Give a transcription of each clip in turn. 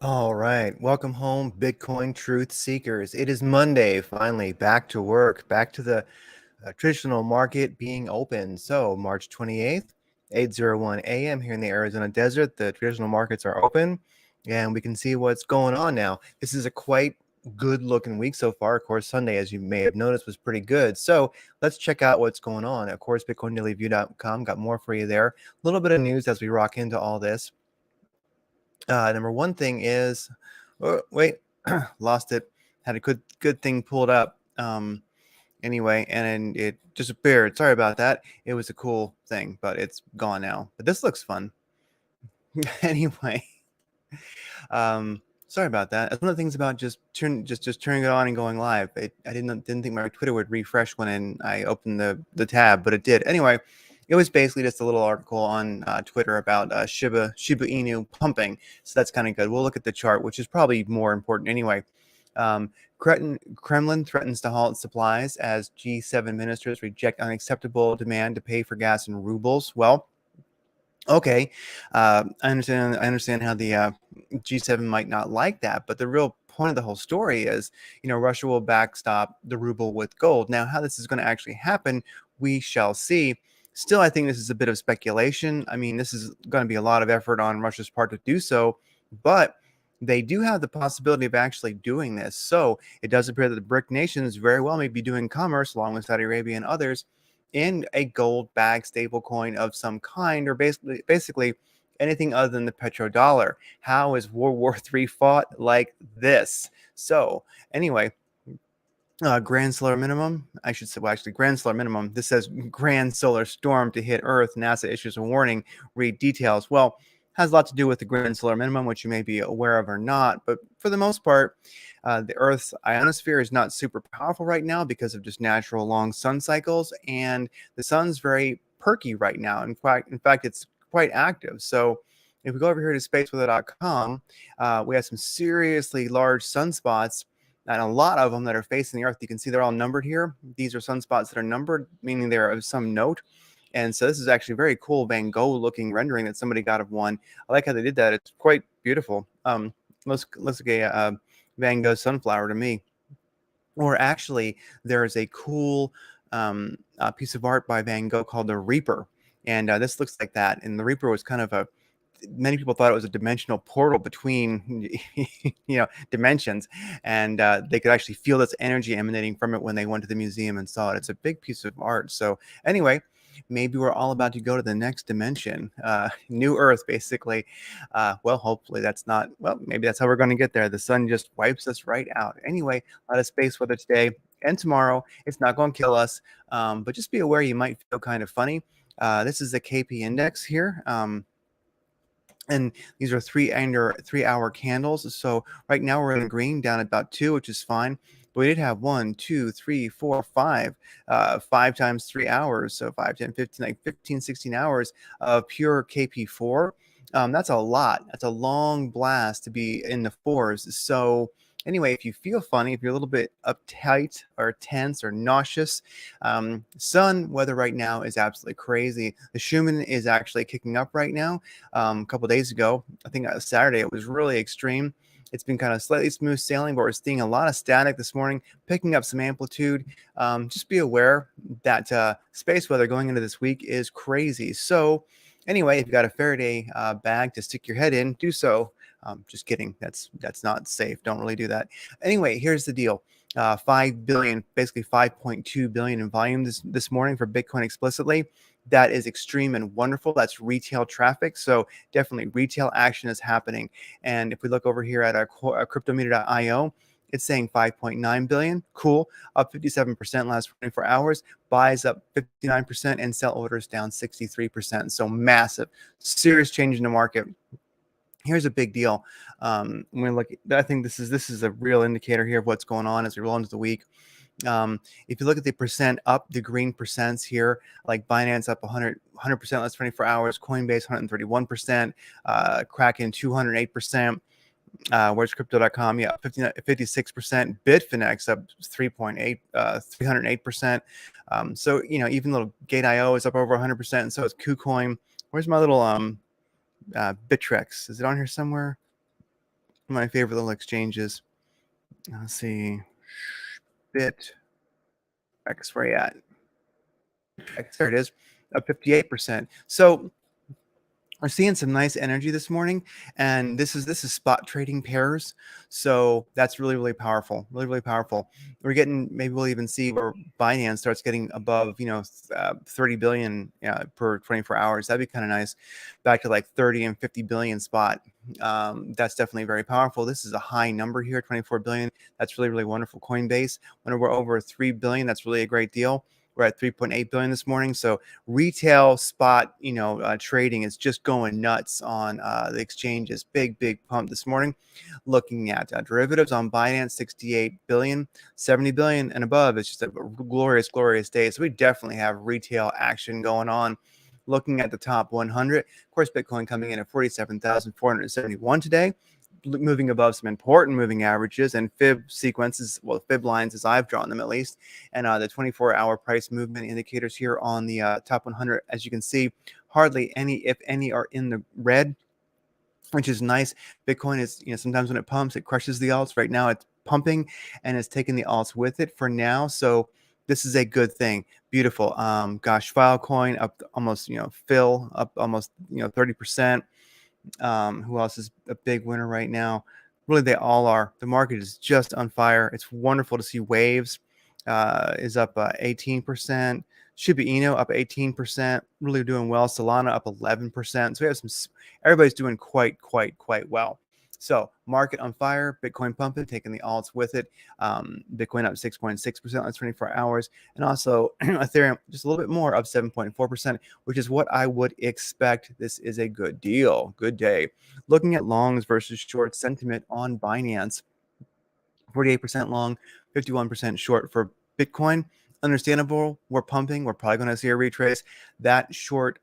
All right. Welcome home, Bitcoin truth seekers. It is Monday, finally, back to work, back to the traditional market being open. So, March 28th, 8:01 a.m. here in the Arizona desert, the traditional markets are open and we can see what's going on now. This is a quite good looking week so far. Of course, Sunday, as you may have noticed, was pretty good. So, let's check out what's going on. Of course, BitcoinDailyView.com got more for you there. A little bit of news as we rock into all this. Number one thing is, oh, wait, lost it. Had a good thing pulled up. Anyway, and it disappeared. Sorry about that. It was a cool thing, but it's gone now. But this looks fun. Anyway, sorry about that. That's one of the things about just turning it on and going live. I didn't think my Twitter would refresh when I opened the tab, but it did. Anyway, it was basically just a little article on Twitter about Shiba Inu pumping. So that's kind of good. We'll look at the chart, which is probably more important anyway. Kremlin threatens to halt supplies as G7 ministers reject unacceptable demand to pay for gas in rubles. Well, okay, I understand how the G7 might not like that, but the real point of the whole story is, Russia will backstop the ruble with gold. Now, how this is going to actually happen, we shall see. Still, I think this is a bit of speculation. I mean, this is going to be a lot of effort on Russia's part to do so, but they do have the possibility of actually doing this. So it does appear that the BRIC nations very well may be doing commerce along with Saudi Arabia and others in a gold bag stablecoin of some kind, or basically anything other than the petrodollar. How is World War III fought like this? So anyway, grand solar minimum, I should say, well, actually, grand solar minimum. This says grand solar storm to hit Earth. NASA issues a warning. Read details. Well, has a lot to do with the grand solar minimum, which you may be aware of or not. But for the most part, the Earth's ionosphere is not super powerful right now because of just natural long sun cycles, and the sun's very perky right now. In fact, it's quite active. So if we go over here to spaceweather.com, we have some seriously large sunspots and a lot of them that are facing the Earth. You can see they're all numbered here. These are sunspots that are numbered, meaning they're of some note. And so this is actually a very cool Van Gogh looking rendering that somebody got of one. I like how they did that. It's quite beautiful. Looks like a Van Gogh sunflower to me. Or actually, there is a cool piece of art by Van Gogh called The Reaper. And this looks like that. And The Reaper was kind of many people thought it was a dimensional portal between dimensions, and they could actually feel this energy emanating from it when they went to the museum and saw it. It's a big piece of art. So anyway, maybe we're all about to go to the next dimension, new Earth, basically. Well, hopefully that's not, well, maybe that's how we're going to get there. The sun just wipes us right out. Anyway, a lot of space weather today and tomorrow. It's not going to kill us, but just be aware you might feel kind of funny. This is the KP index here. And these are 3-hour candles. So right now we're in the green, down about 2, which is fine. But we did have 1, 2, 3, 4, 5, 5 times 3 hours. So 5, 10, 15, like 15, 16 hours of pure KP4. That's a lot. That's a long blast to be in the fours. So anyway, if you feel funny, if you're a little bit uptight or tense or nauseous, sun weather right now is absolutely crazy. The Schumann is actually kicking up right now. A couple of days ago, I think Saturday, it was really extreme. It's been kind of slightly smooth sailing, but we're seeing a lot of static this morning, picking up some amplitude. Just be aware that space weather going into this week is crazy. So anyway, if you got a Faraday bag to stick your head in, do so. Just kidding. That's not safe. Don't really do that. Anyway, here's the deal. 5 billion, basically 5.2 billion in volume this morning for Bitcoin explicitly. That is extreme and wonderful. That's retail traffic. So definitely retail action is happening. And if we look over here at our cryptometer.io, it's saying 5.9 billion. Cool. Up 57% last 24 hours. Buys up 59% and sell orders down 63%. So massive, serious change in the market. Here's a big deal. When we look, I think this is a real indicator here of what's going on as we roll into the week. If you look at the percent up, the green percents here, like Binance up 100% last 24 hours, Coinbase 131%, Kraken 208%. Where's crypto.com? Yeah, 56%. Bitfinex up 308%. So even little Gate.io is up over 100%, and so is KuCoin. Where's my little Bitrue? Is it on here somewhere? my favorite little exchanges. Let's see. Bit X, where you at? X, there it is. Up 58%. So we're seeing some nice energy this morning, and this is spot trading pairs, so that's really powerful, really powerful. We're getting, maybe we'll even see where Binance starts getting above 30 billion per 24 hours. That'd be kind of nice, back to like 30 and 50 billion spot. That's definitely very powerful. This is a high number here, 24 billion. That's really wonderful. Coinbase, when we're over 3 billion, that's really a great deal. We're at 3.8 billion this morning. So retail spot, trading is just going nuts on the exchanges. Big pump this morning. Looking at derivatives on Binance, 68 billion, 70 billion and above. It's just a glorious day. So we definitely have retail action going on. Looking at the top 100, of course, Bitcoin coming in at 47,471 today, moving above some important moving averages and fib sequences, well, fib lines as I've drawn them at least, and the 24-hour price movement indicators here on the top 100. As you can see, hardly any, if any, are in the red, which is nice. Bitcoin is, sometimes when it pumps, it crushes the alts. Right now, it's pumping and it's taking the alts with it for now. So this is a good thing. Beautiful. Gosh, Filecoin up almost, Phil up almost, 30%. Who else is a big winner right now? Really, they all are. The market is just on fire. It's wonderful to see Waves is up 18%. Shiba Inu up 18%. Really doing well. Solana up 11%. So we have everybody's doing quite well. So market on fire, Bitcoin pumping, taking the alts with it. Bitcoin up 6.6% on 24 hours. And also Ethereum just a little bit more, up 7.4%, which is what I would expect. This is a good deal. Good day. Looking at longs versus short sentiment on Binance, 48% long, 51% short for Bitcoin. Understandable. We're pumping. We're probably going to see a retrace. That short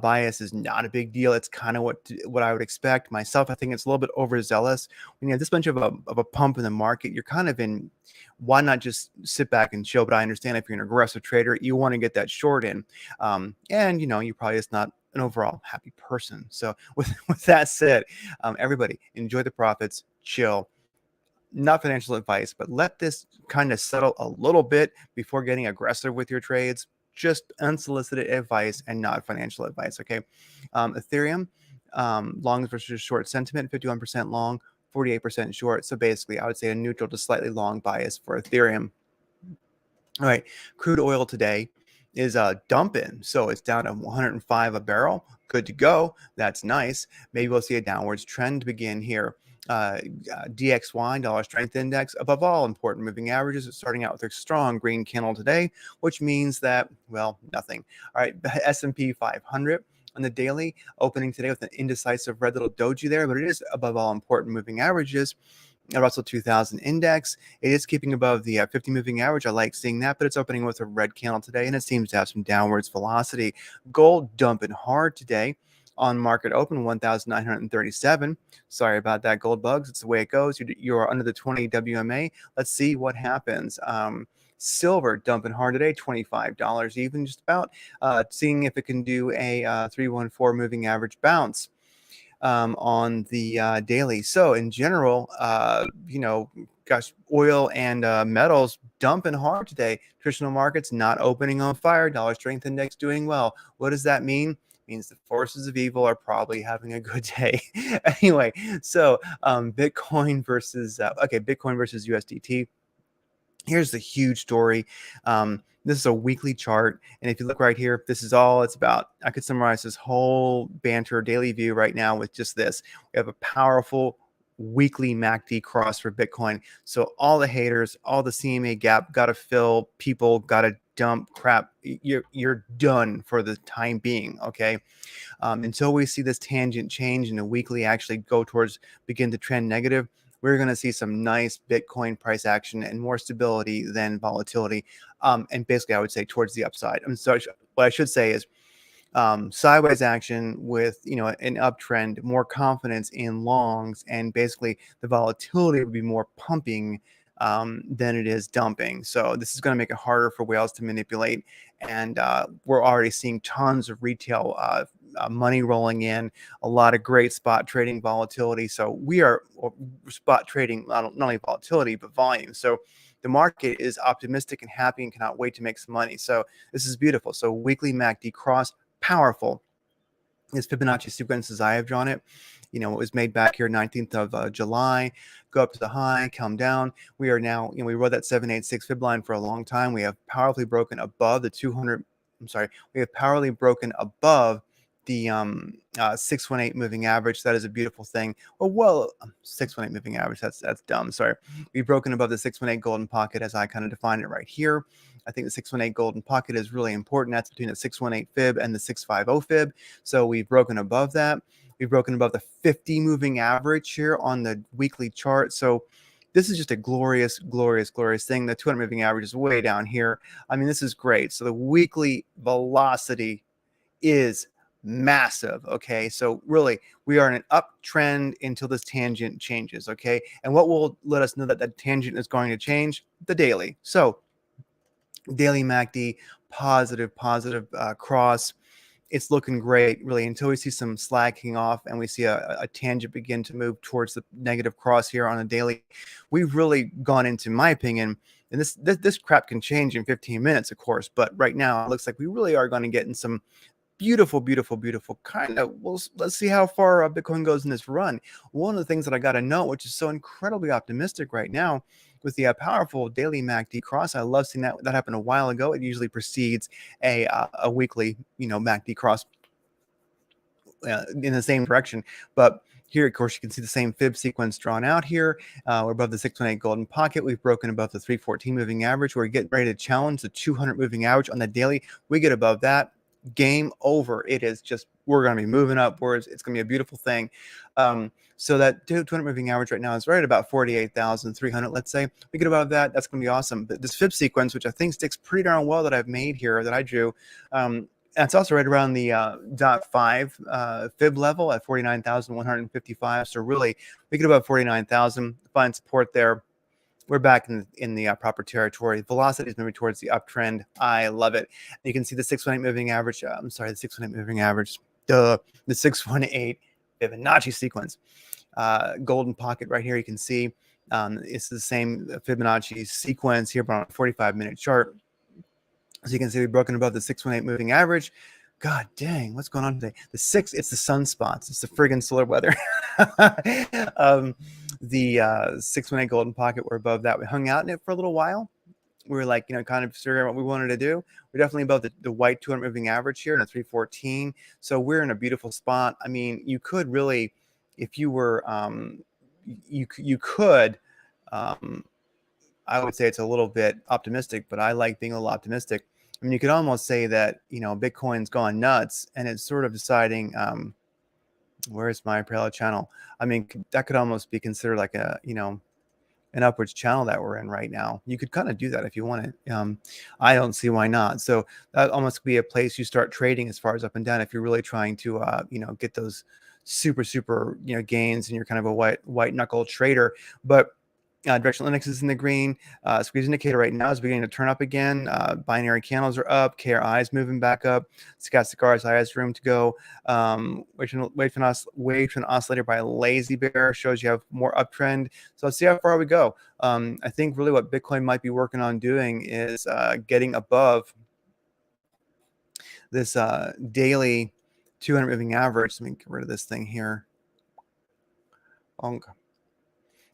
bias is not a big deal. It's kind of what I would expect myself. I think it's a little bit overzealous. When you have this bunch of a pump in the market, you're kind of in, why not just sit back and chill? But I understand if you're an aggressive trader, you want to get that short in. And you're probably just not an overall happy person. So with that said, everybody enjoy the profits, chill. Not financial advice, but let this kind of settle a little bit before getting aggressive with your trades. Just unsolicited advice and not financial advice. Okay. Ethereum, longs versus short sentiment, 51% long, 48% short. So basically, I would say a neutral to slightly long bias for Ethereum. All right. Crude oil today is dumping. So it's down to 105 a barrel. Good to go. That's nice. Maybe we'll see a downwards trend begin here. DXY, dollar strength index, above all important moving averages, starting out with a strong green candle today, which means that, well, nothing. All right, S&P 500 on the daily, opening today with an indecisive red little doji there, but it is above all important moving averages. Russell 2000 index, it is keeping above the 50 moving average. I like seeing that, but it's opening with a red candle today, and it seems to have some downwards velocity. Gold dumping hard today. On market open, 1,937. Sorry about that, gold bugs. It's the way it goes. You are under the 20 WMA. Let's see what happens. Silver dumping hard today, $25 even, just about. Seeing if it can do a 314 moving average bounce on the daily. So in general, gosh, oil and metals dumping hard today. Traditional markets not opening on fire. Dollar strength index doing well. What does that mean? Means the forces of evil are probably having a good day. Anyway, so Bitcoin versus USDT. Here's the huge story. This is a weekly chart, and if you look right here, this is all it's about. I could summarize this whole banter daily view right now with just this. We have a powerful weekly MACD cross for Bitcoin. So all the haters, all the CMA gap got to fill, people got to dump crap. You're done for the time being, okay? Until we see this tangent change and the weekly actually begin to trend negative, we're going to see some nice Bitcoin price action and more stability than volatility. And basically, I would say towards the upside. So what I should say is sideways action with an uptrend, more confidence in longs, and basically the volatility would be more pumping than it is dumping. So this is going to make it harder for whales to manipulate. And we're already seeing tons of retail money rolling in, a lot of great spot trading volatility. So we are spot trading, not only volatility, but volume. So the market is optimistic and happy and cannot wait to make some money. So this is beautiful. So weekly MACD cross, powerful. This Fibonacci sequence as I have drawn it, it was made back here 19th of July, go up to the high, come down. We are now, we rode that 786 fib line for a long time. We have powerfully broken above the 200. We have powerfully broken above the 618 moving average. That is a beautiful thing. 618 moving average. That's dumb. Sorry. We've broken above the 618 golden pocket as I kind of defined it right here. I think the 618 golden pocket is really important. That's between the 618 fib and the 650 fib. So we've broken above that. We've broken above the 50 moving average here on the weekly chart. So this is just a glorious, glorious, glorious thing. The 200 moving average is way down here. I mean, this is great. So the weekly velocity is massive. Okay. So really, we are in an uptrend until this tangent changes. Okay. And what will let us know that that tangent is going to change? The daily. So daily MACD, positive cross. It's looking great, really, until we see some slacking off and we see a tangent begin to move towards the negative cross here on a daily. We've really gone into, my opinion, and this crap can change in 15 minutes, of course, but right now it looks like we really are going to get in some beautiful, beautiful, beautiful kind of, let's see how far Bitcoin goes in this run. One of the things that I got to note, which is so incredibly optimistic right now, with the powerful daily MACD cross. I love seeing that happened a while ago. It usually precedes a weekly, MACD cross in the same direction. But here, of course, you can see the same fib sequence drawn out here. We're above the 618 golden pocket. We've broken above the 314 moving average. We're getting ready to challenge the 200 moving average on the daily. We get above that, game over. It is just, we're going to be moving upwards. It's going to be a beautiful thing. So that 200 moving average right now is right at about 48,300. Let's say we get above that, that's going to be awesome. But this fib sequence, which I think sticks pretty darn well, that I've made here, that I drew, that's also right around the 0.5 fib level at 49,155. So really, we get above 49,000, find support there. We're back in the proper territory. Velocity is moving towards the uptrend. I love it. You can see the 618 moving average. The 618 moving average. The 618 Fibonacci sequence. Golden pocket right here. You can see it's the same Fibonacci sequence here, but on a 45-minute chart. So you can see we've broken above the 618 moving average. God dang, what's going on today? It's the sunspots. It's the friggin' solar weather. The 618 golden pocket, we're above that. We hung out in it for a little while. We were like, kind of figuring out what we wanted to do. We're definitely above the white 200 moving average here in a 314. So we're in a beautiful spot. I mean, you could really, if you were, you could, I would say it's a little bit optimistic, but I like being a little optimistic. I mean, you could almost say that, Bitcoin's gone nuts and it's sort of deciding, where's my parallel channel? I mean, that could almost be considered like a, an upwards channel that we're in right now. You could kind of do that if you want it. I don't see why not. So that almost be a place you start trading as far as up and down if you're really trying to, get those super, gains and you're kind of a white knuckle trader. But directional index is in the green. Squeeze indicator right now is beginning to turn up again. Binary candles are up. KRI is moving back up. Stochastic RSI has room to go. Wait for an oscillator by a lazy bear shows you have more uptrend. So let's see how far we go. I think really what Bitcoin might be working on doing is getting above this daily 200 moving average. Let me get rid of this thing here.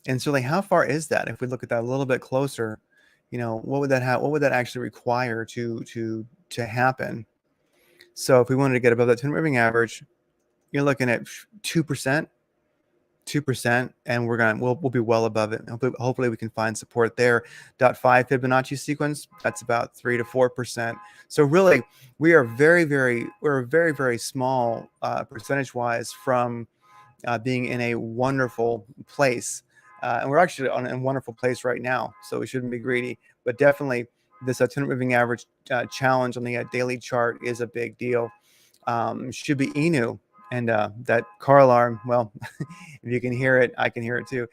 And so, like, how far is that? If we look at that a little bit closer, what would that have? What would that actually require to happen? So, if we wanted to get above that 200 moving average, you're looking at 2%, and we'll be well above it. Hopefully, we can find support there. 0.5 Fibonacci sequence, that's about 3 to 4%. So, really, we're very, very small percentage-wise from being in a wonderful place. And we're actually in a wonderful place right now, so we shouldn't be greedy. But definitely, this 200 moving average challenge on the daily chart is a big deal. Should be Inu, and that car alarm. Well, if you can hear it, I can hear it too.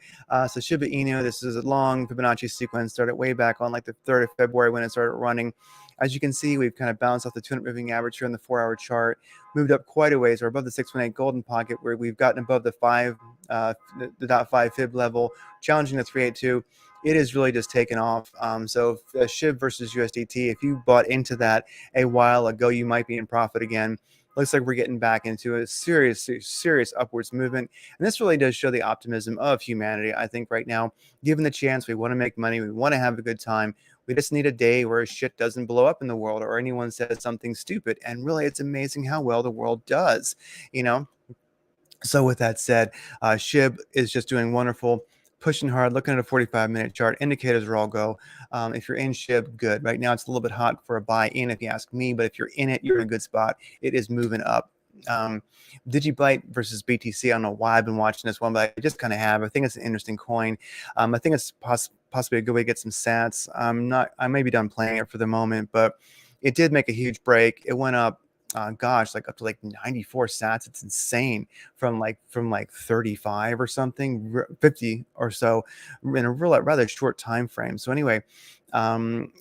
So should be Inu. This is a long Fibonacci sequence. Started way back on like the 3rd of February when it started running. As you can see, we've kind of bounced off the 200 moving average here on the 4-hour chart, moved up quite a ways. We're above the 618 golden pocket, where we've gotten above the the .5 fib level, challenging the 382. It is really just taken off. So SHIB versus USDT, if you bought into that a while ago, you might be in profit again. Looks like we're getting back into a serious upwards movement. And this really does show the optimism of humanity. I think right now, given the chance, we want to make money. We want to have a good time. We just need a day where shit doesn't blow up in the world or anyone says something stupid. And really, it's amazing how well the world does, you know? So with that said, SHIB is just doing wonderful, pushing hard, looking at a 45-minute chart. Indicators are all go. If you're in SHIB, good. Right now, it's a little bit hot for a buy in, if you ask me. But if you're in it, you're in a good spot. It is moving up. Digibyte versus BTC. I don't know why I've been watching this one, but I just kind of have. I think it's an interesting coin. I think it's possibly a good way to get some sats. I may be done playing it for the moment, but it did make a huge break. It went up. Gosh, like up to like 94 sats. It's insane from like 35 or something, 50 or so in a rather short time frame. So anyway,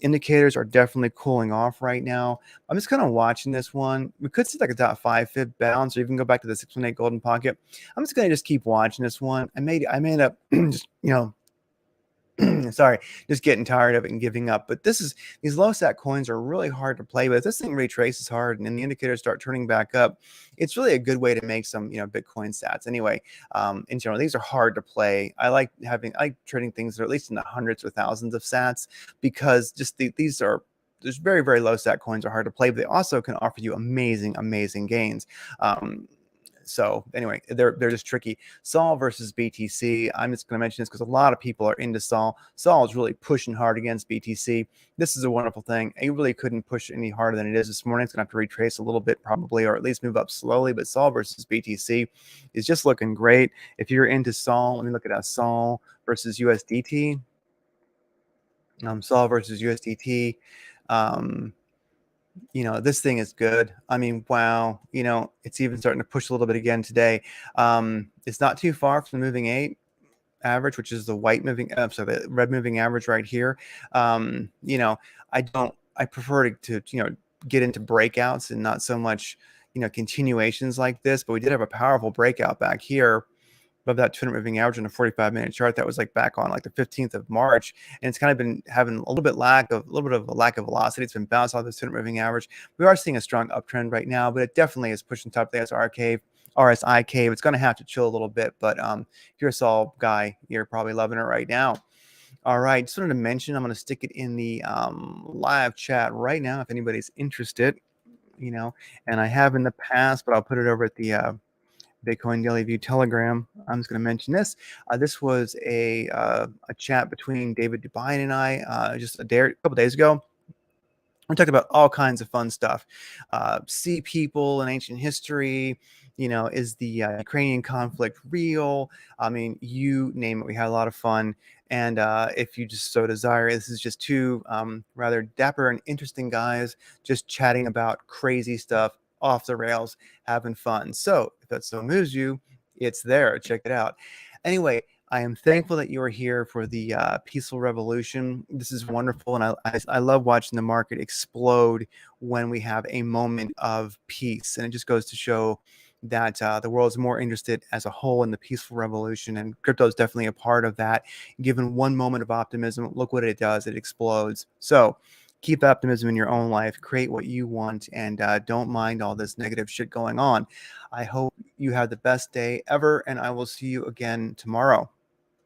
indicators are definitely cooling off right now. I'm just kind of watching this one. We could see like a .5 fib bounce, or even go back to the 618 golden pocket. I'm just going to just keep watching this one. I may end up just, sorry, just getting tired of it and giving up. But these low sat coins are really hard to play with. This thing retraces hard and then the indicators start turning back up. It's really a good way to make some, Bitcoin sats. Anyway, in general, these are hard to play. I like trading things that are at least in the hundreds or thousands of sats, because just there's very, very low sat coins are hard to play, but they also can offer you amazing gains. So anyway, they're just tricky. Sol versus BTC. I'm just going to mention this because a lot of people are into Sol. Sol is really pushing hard against BTC. This is a wonderful thing. It really couldn't push any harder than it is this morning. It's going to have to retrace a little bit probably, or at least move up slowly. But Sol versus BTC is just looking great. If you're into Sol, let me look at Sol versus USDT. Sol versus USDT. This thing is good. I mean, wow, it's even starting to push a little bit again today. It's not too far from the moving 8 average, which is the the red moving average right here. I prefer to get into breakouts and not so much, continuations like this, but we did have a powerful breakout back here above that 200 moving average on a 45-minute chart. That was like back on like the 15th of March, and it's kind of been having a little bit of a lack of velocity. It's been bounced off the 200 moving average. We are seeing a strong uptrend right now, but it definitely is pushing top of the RSI cave. It's going to have to chill a little bit, but if you're a Sol guy, you're probably loving it right now. All right, just wanted to mention, I'm going to stick it in the live chat right now if anybody's interested, and I have in the past, but I'll put it over at the Bitcoin Daily View Telegram. I'm just going to mention this. This was a chat between David Dubine and I just a couple days ago. We talked about all kinds of fun stuff. Sea people in ancient history. Is the Ukrainian conflict real? I mean, you name it. We had a lot of fun. And if you just so desire, this is just two rather dapper and interesting guys just chatting about crazy stuff, off the rails, having fun. So if that so moves you, it's there. Check it out. Anyway, I am thankful that you are here for the peaceful revolution. This is wonderful, and I love watching the market explode when we have a moment of peace. And it just goes to show that the world is more interested as a whole in the peaceful revolution, and crypto is definitely a part of that. Given one moment of optimism, look what it does. It explodes. So keep optimism in your own life, create what you want, and don't mind all this negative shit going on. I hope you have the best day ever, and I will see you again tomorrow.